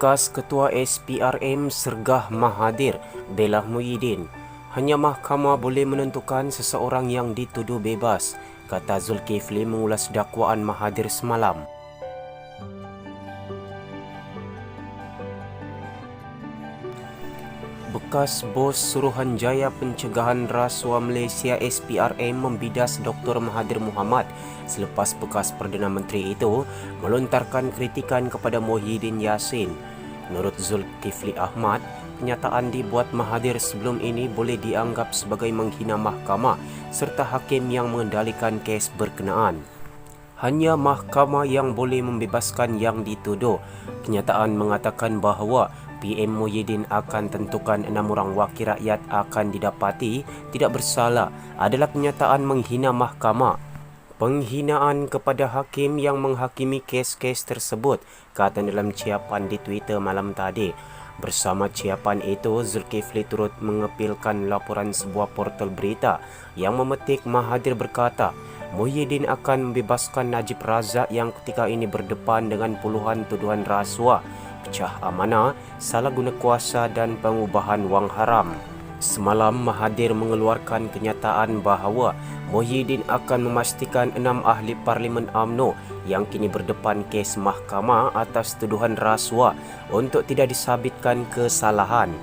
Bekas Ketua SPRM Sergah Mahathir, Bella Muhyiddin. Hanya mahkamah boleh menentukan seseorang yang dituduh bebas, kata Zulkifli mengulas dakwaan Mahathir semalam. Bekas bos Suruhanjaya Pencegahan Rasuah Malaysia SPRM membidas Dr. Mahathir Mohamad selepas bekas Perdana Menteri itu melontarkan kritikan kepada Muhyiddin Yassin. Menurut Zulkifli Ahmad, kenyataan dibuat Mahathir sebelum ini boleh dianggap sebagai menghina mahkamah serta hakim yang mengendalikan kes berkenaan. Hanya mahkamah yang boleh membebaskan yang dituduh. Kenyataan mengatakan bahawa PM Muhyiddin akan tentukan 6 orang wakil rakyat akan didapati tidak bersalah adalah kenyataan menghina mahkamah. Penghinaan kepada hakim yang menghakimi kes-kes tersebut, kata dalam ciapan di Twitter malam tadi. Bersama ciapan itu, Zulkifli turut mengepilkan laporan sebuah portal berita yang memetik Mahathir berkata, Muhyiddin akan membebaskan Najib Razak yang ketika ini berdepan dengan puluhan tuduhan rasuah, pecah amanah, salah guna kuasa dan pengubahan wang haram. Semalam Mahathir mengeluarkan kenyataan bahawa Muhyiddin akan memastikan 6 ahli Parlimen UMNO yang kini berdepan kes mahkamah atas tuduhan rasuah untuk tidak disabitkan kesalahan.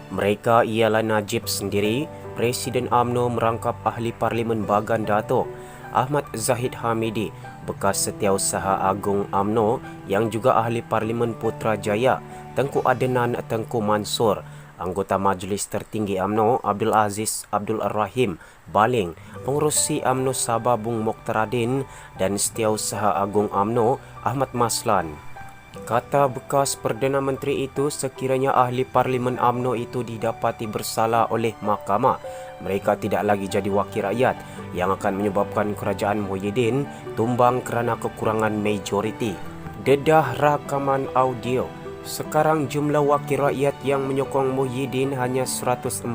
Mereka ialah Najib sendiri, Presiden UMNO merangkap Ahli Parlimen Bagan Datuk, Ahmad Zahid Hamidi, bekas Setiausaha Agung UMNO yang juga Ahli Parlimen Putrajaya, Tengku Adnan Tengku Mansur, anggota Majlis Tertinggi UMNO Abdul Aziz Abdul Rahim Baling, pengurusi UMNO Sabah Bung Mokhtaradin dan Setiausaha Agung UMNO Ahmad Maslan. Kata bekas Perdana Menteri itu, sekiranya ahli Parlimen UMNO itu didapati bersalah oleh mahkamah, mereka tidak lagi jadi wakil rakyat yang akan menyebabkan kerajaan Muhyiddin tumbang kerana kekurangan majoriti. Dedah rakaman audio. Sekarang jumlah wakil rakyat yang menyokong Muhyiddin hanya 114,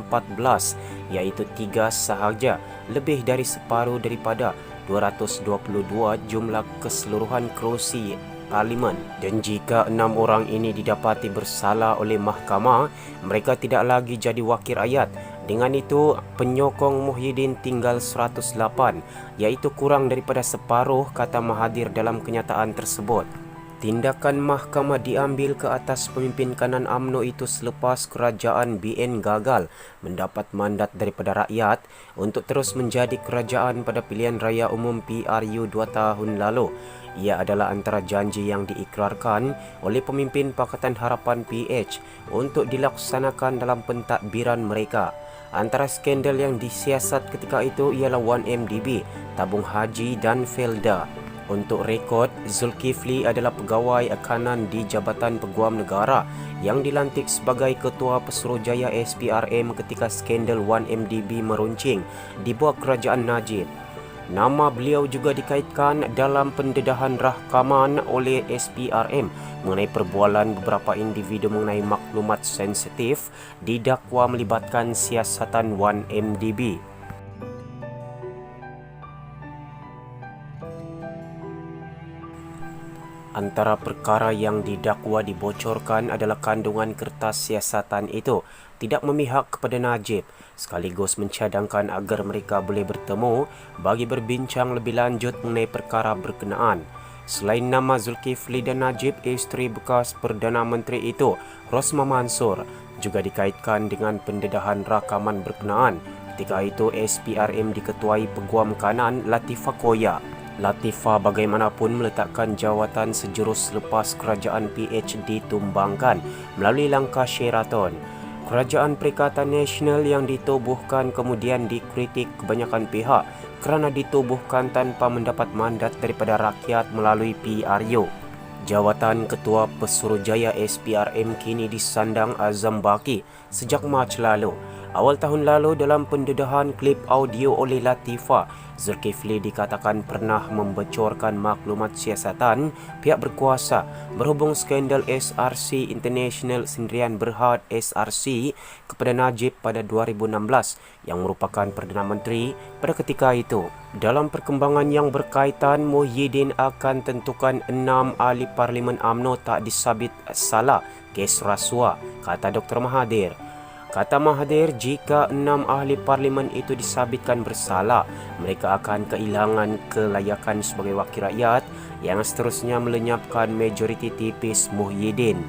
iaitu 3 sahaja, lebih dari separuh daripada 222 jumlah keseluruhan kerusi Parlimen. Dan jika 6 orang ini didapati bersalah oleh mahkamah, mereka tidak lagi jadi wakil rakyat. Dengan itu, penyokong Muhyiddin tinggal 108, iaitu kurang daripada separuh, kata Mahathir dalam kenyataan tersebut. Tindakan mahkamah diambil ke atas pemimpin kanan UMNO itu selepas kerajaan BN gagal mendapat mandat daripada rakyat untuk terus menjadi kerajaan pada pilihan raya umum PRU 2 tahun lalu. Ia adalah antara janji yang diikrarkan oleh pemimpin Pakatan Harapan PH untuk dilaksanakan dalam pentadbiran mereka. Antara skandal yang disiasat ketika itu ialah 1MDB, tabung haji dan Felda. Untuk rekod, Zulkifli adalah pegawai kanan di Jabatan Peguam Negara yang dilantik sebagai Ketua Pesuruhjaya SPRM ketika skandal 1MDB meruncing di bawah kerajaan Najib. Nama beliau juga dikaitkan dalam pendedahan rakaman oleh SPRM mengenai perbualan beberapa individu mengenai maklumat sensitif didakwa melibatkan siasatan 1MDB. Antara perkara yang didakwa dibocorkan adalah kandungan kertas siasatan itu tidak memihak kepada Najib, sekaligus mencadangkan agar mereka boleh bertemu bagi berbincang lebih lanjut mengenai perkara berkenaan. Selain nama Zulkifli dan Najib, isteri bekas Perdana Menteri itu, Rosmah Mansur, juga dikaitkan dengan pendedahan rakaman berkenaan. Ketika itu, SPRM diketuai Peguam Kanan Latifah Koya. Latifah bagaimanapun meletakkan jawatan sejurus selepas kerajaan PH ditumbangkan melalui langkah Sheraton. Kerajaan Perikatan Nasional yang ditubuhkan kemudian dikritik kebanyakan pihak kerana ditubuhkan tanpa mendapat mandat daripada rakyat melalui PRU. Jawatan Ketua Pesuruhjaya SPRM kini disandang Azam Baki sejak Mac lalu. Awal tahun lalu dalam pendedahan klip audio oleh Latifah, Zulkifli dikatakan pernah membocorkan maklumat siasatan pihak berkuasa berhubung skandal SRC International Sendirian Berhad SRC kepada Najib pada 2016 yang merupakan Perdana Menteri pada ketika itu. Dalam perkembangan yang berkaitan, Muhyiddin akan tentukan 6 ahli Parlimen UMNO tak disabit salah kes rasuah, kata Dr. Mahathir. Kata Mahathir, jika 6 ahli parlimen itu disabitkan bersalah, mereka akan kehilangan kelayakan sebagai wakil rakyat yang seterusnya melenyapkan majoriti tipis Muhyiddin.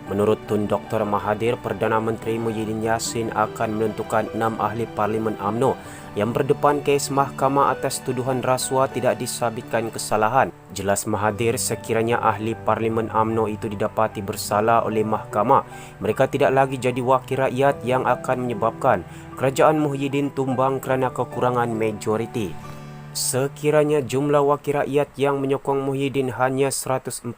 Menurut Tun Dr. Mahathir, Perdana Menteri Muhyiddin Yassin akan menentukan 6 ahli Parlimen UMNO yang berdepan kes mahkamah atas tuduhan rasuah tidak disabitkan kesalahan. Jelas Mahathir, sekiranya ahli Parlimen UMNO itu didapati bersalah oleh mahkamah, mereka tidak lagi jadi wakil rakyat yang akan menyebabkan kerajaan Muhyiddin tumbang kerana kekurangan majoriti. Sekiranya jumlah wakil rakyat yang menyokong Muhyiddin hanya 114,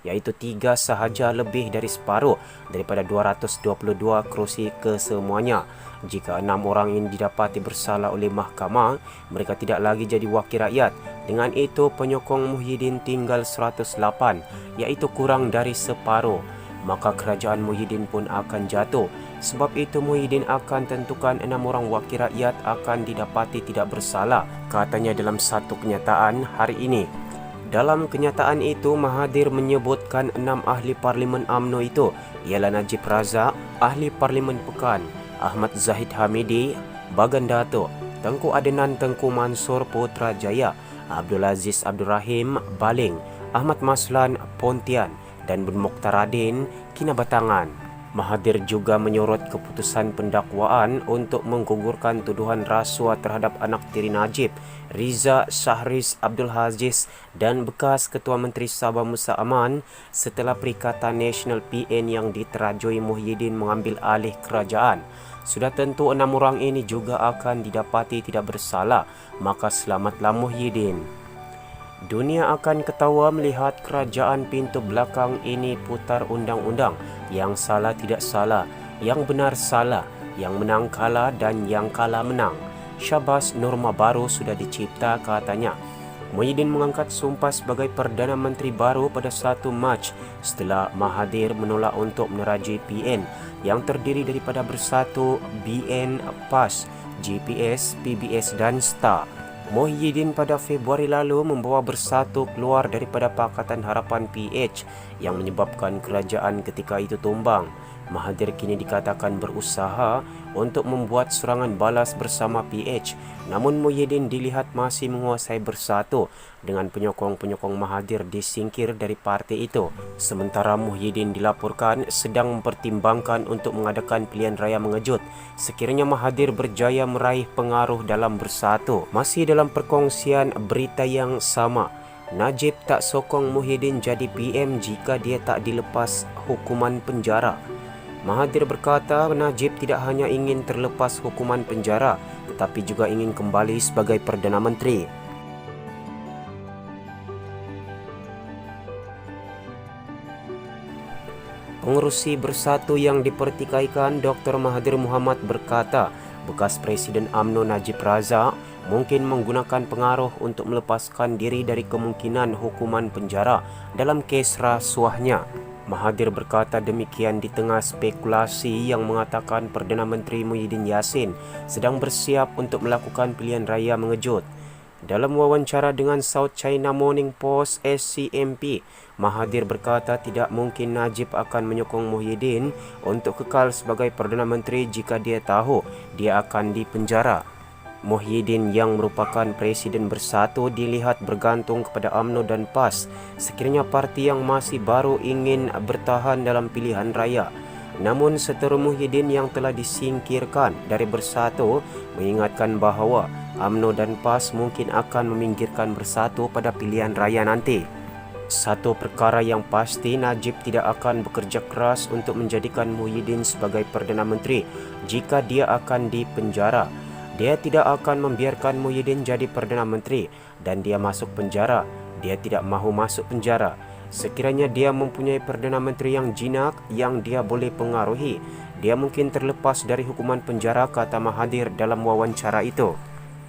iaitu 3 sahaja, lebih dari separuh daripada 222 kerusi kesemuanya. Jika 6 orang ini didapati bersalah oleh mahkamah, mereka tidak lagi jadi wakil rakyat. Dengan itu, penyokong Muhyiddin tinggal 108, iaitu kurang dari separuh. Maka kerajaan Muhyiddin pun akan jatuh. Sebab itu Muhyiddin akan tentukan 6 orang wakil rakyat akan didapati tidak bersalah, katanya dalam satu kenyataan hari ini. Dalam kenyataan itu, Mahathir menyebutkan 6 ahli Parlimen UMNO itu ialah Najib Razak, ahli Parlimen Pekan, Ahmad Zahid Hamidi, Bagan Datuk, Tengku Adenan Tengku Mansur Putrajaya, Abdul Aziz Abdul Rahim Baling, Ahmad Maslan Pontian dan Bun Mokhtaradin Kinabatangan. Mahathir juga menyorot keputusan pendakwaan untuk menggugurkan tuduhan rasuah terhadap anak tiri Najib, Riza Shahriz Abdul Aziz dan bekas Ketua Menteri Sabah Musa Aman setelah Perikatan Nasional PN yang diterajui Muhyiddin mengambil alih kerajaan. Sudah tentu 6 orang ini juga akan didapati tidak bersalah, maka selamatlah Muhyiddin. Dunia akan ketawa melihat kerajaan pintu belakang ini putar undang-undang. Yang salah tidak salah, yang benar salah, yang menang kalah dan yang kalah menang. Syabas, norma baru sudah dicipta, katanya. Muhyiddin mengangkat sumpah sebagai Perdana Menteri baru pada 1 Mac setelah Mahathir menolak untuk menerajui PN yang terdiri daripada Bersatu, BN, PAS, GPS, PBS dan STAR. Muhyiddin pada Februari lalu membawa Bersatu keluar daripada Pakatan Harapan PH yang menyebabkan kerajaan ketika itu tumbang. Mahathir kini dikatakan berusaha untuk membuat serangan balas bersama PH. Namun Muhyiddin dilihat masih menguasai Bersatu dengan penyokong-penyokong Mahathir disingkir dari parti itu. Sementara Muhyiddin dilaporkan sedang mempertimbangkan untuk mengadakan pilihan raya mengejut sekiranya Mahathir berjaya meraih pengaruh dalam Bersatu. Masih dalam perkongsian berita yang sama, Najib tak sokong Muhyiddin jadi PM jika dia tak dilepas hukuman penjara. Mahathir berkata Najib tidak hanya ingin terlepas hukuman penjara tetapi juga ingin kembali sebagai Perdana Menteri. Pengerusi Bersatu yang dipertikaikan Dr. Mahathir Mohamad berkata bekas Presiden UMNO Najib Razak mungkin menggunakan pengaruh untuk melepaskan diri dari kemungkinan hukuman penjara dalam kes rasuahnya. Mahathir berkata demikian di tengah spekulasi yang mengatakan Perdana Menteri Muhyiddin Yassin sedang bersiap untuk melakukan pilihan raya mengejut. Dalam wawancara dengan South China Morning Post SCMP, Mahathir berkata tidak mungkin Najib akan menyokong Muhyiddin untuk kekal sebagai Perdana Menteri jika dia tahu dia akan dipenjara. Muhyiddin yang merupakan Presiden Bersatu dilihat bergantung kepada UMNO dan PAS sekiranya parti yang masih baru ingin bertahan dalam pilihan raya. Namun seteru Muhyiddin yang telah disingkirkan dari Bersatu mengingatkan bahawa UMNO dan PAS mungkin akan meminggirkan Bersatu pada pilihan raya nanti. Satu perkara yang pasti, Najib tidak akan bekerja keras untuk menjadikan Muhyiddin sebagai Perdana Menteri jika dia akan dipenjara. Dia tidak akan membiarkan Muhyiddin jadi Perdana Menteri dan dia masuk penjara. Dia tidak mahu masuk penjara. Sekiranya dia mempunyai Perdana Menteri yang jinak yang dia boleh pengaruhi, dia mungkin terlepas dari hukuman penjara, kata Mahathir dalam wawancara itu.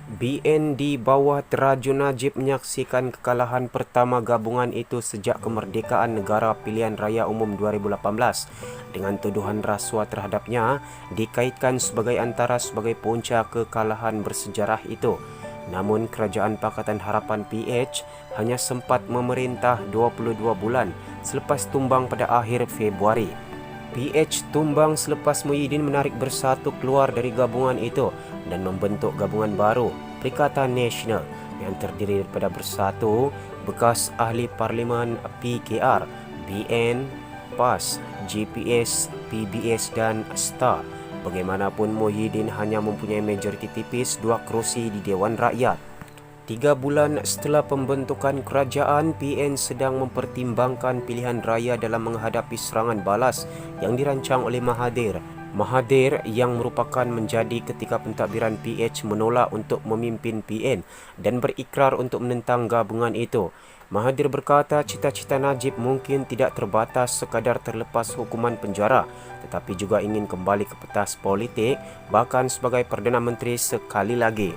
BN di bawah terajun Najib menyaksikan kekalahan pertama gabungan itu sejak kemerdekaan negara pilihan raya umum 2018 dengan tuduhan rasuah terhadapnya dikaitkan sebagai punca kekalahan bersejarah itu. Namun kerajaan Pakatan Harapan PH hanya sempat memerintah 22 bulan selepas tumbang pada akhir Februari. PH tumbang selepas Muhyiddin menarik Bersatu keluar dari gabungan itu dan membentuk gabungan baru, Perikatan Nasional, yang terdiri daripada Bersatu, bekas ahli parlimen PKR, BN, PAS, GPS, PBS dan STA. Bagaimanapun Muhyiddin hanya mempunyai majoriti tipis 2 kerusi di Dewan Rakyat. 3 bulan setelah pembentukan kerajaan, PN sedang mempertimbangkan pilihan raya dalam menghadapi serangan balas yang dirancang oleh Mahathir. Mahathir yang merupakan menjadi ketika pentadbiran PH menolak untuk memimpin PN dan berikrar untuk menentang gabungan itu. Mahathir berkata cita-cita Najib mungkin tidak terbatas sekadar terlepas hukuman penjara, tetapi juga ingin kembali ke pentas politik, bahkan sebagai Perdana Menteri sekali lagi.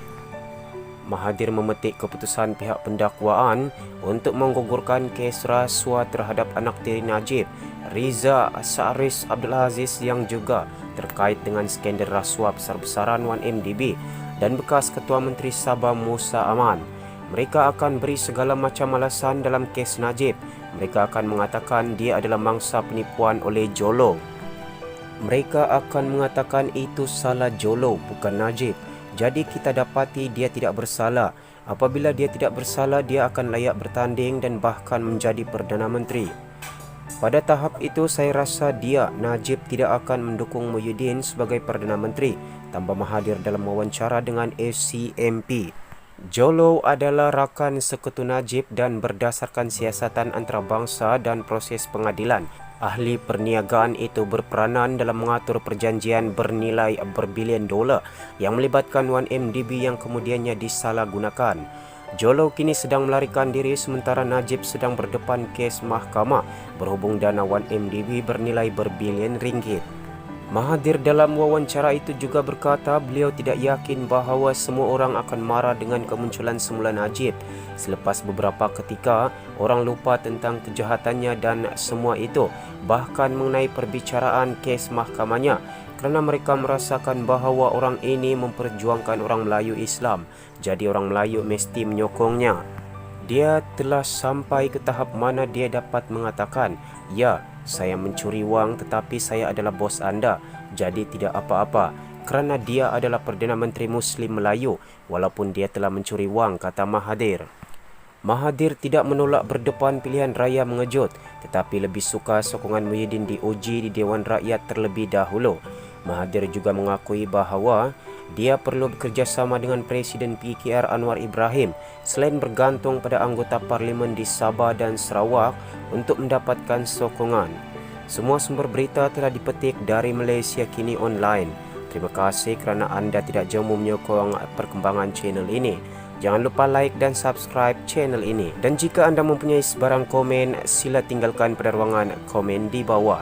Mahathir memetik keputusan pihak pendakwaan untuk menggugurkan kes rasuah terhadap anak tiri Najib, Riza Sa'ris Abdul Aziz, yang juga terkait dengan skandal rasuah besar-besaran 1MDB, dan bekas Ketua Menteri Sabah Musa Aman. Mereka akan beri segala macam alasan dalam kes Najib. Mereka akan mengatakan dia adalah mangsa penipuan oleh Jolo. Mereka akan mengatakan itu salah Jolo, bukan Najib. Jadi kita dapati dia tidak bersalah. Apabila dia tidak bersalah, dia akan layak bertanding dan bahkan menjadi Perdana Menteri. Pada tahap itu saya rasa dia, Najib, tidak akan mendukung Muhyiddin sebagai Perdana Menteri, tambah Mahathir dalam wawancara dengan SCMP. Jolo adalah rakan sekutu Najib dan berdasarkan siasatan antarabangsa dan proses pengadilan, ahli perniagaan itu berperanan dalam mengatur perjanjian bernilai berbilion dolar yang melibatkan 1MDB yang kemudiannya disalahgunakan. Jolo kini sedang melarikan diri sementara Najib sedang berdepan kes mahkamah berhubung dana 1MDB bernilai berbilion ringgit. Mahathir dalam wawancara itu juga berkata beliau tidak yakin bahawa semua orang akan marah dengan kemunculan semula Najib. Selepas beberapa ketika, orang lupa tentang kejahatannya dan semua itu, bahkan mengenai perbicaraan kes mahkamahnya, kerana mereka merasakan bahawa orang ini memperjuangkan orang Melayu Islam, jadi orang Melayu mesti menyokongnya. Dia telah sampai ke tahap mana dia dapat mengatakan, ya, saya mencuri wang tetapi saya adalah bos anda, jadi tidak apa-apa, kerana dia adalah Perdana Menteri Muslim Melayu walaupun dia telah mencuri wang, kata Mahathir. Mahathir tidak menolak berdepan pilihan raya mengejut, tetapi lebih suka sokongan Muhyiddin diuji di Dewan Rakyat terlebih dahulu. Mahathir juga mengakui bahawa dia perlu bekerjasama dengan Presiden PKR Anwar Ibrahim selain bergantung pada anggota parlimen di Sabah dan Sarawak untuk mendapatkan sokongan. Semua sumber berita telah dipetik dari Malaysia Kini Online. Terima kasih kerana anda tidak jemu menyokong perkembangan channel ini. Jangan lupa like dan subscribe channel ini. Dan jika anda mempunyai sebarang komen, sila tinggalkan pada ruangan komen di bawah.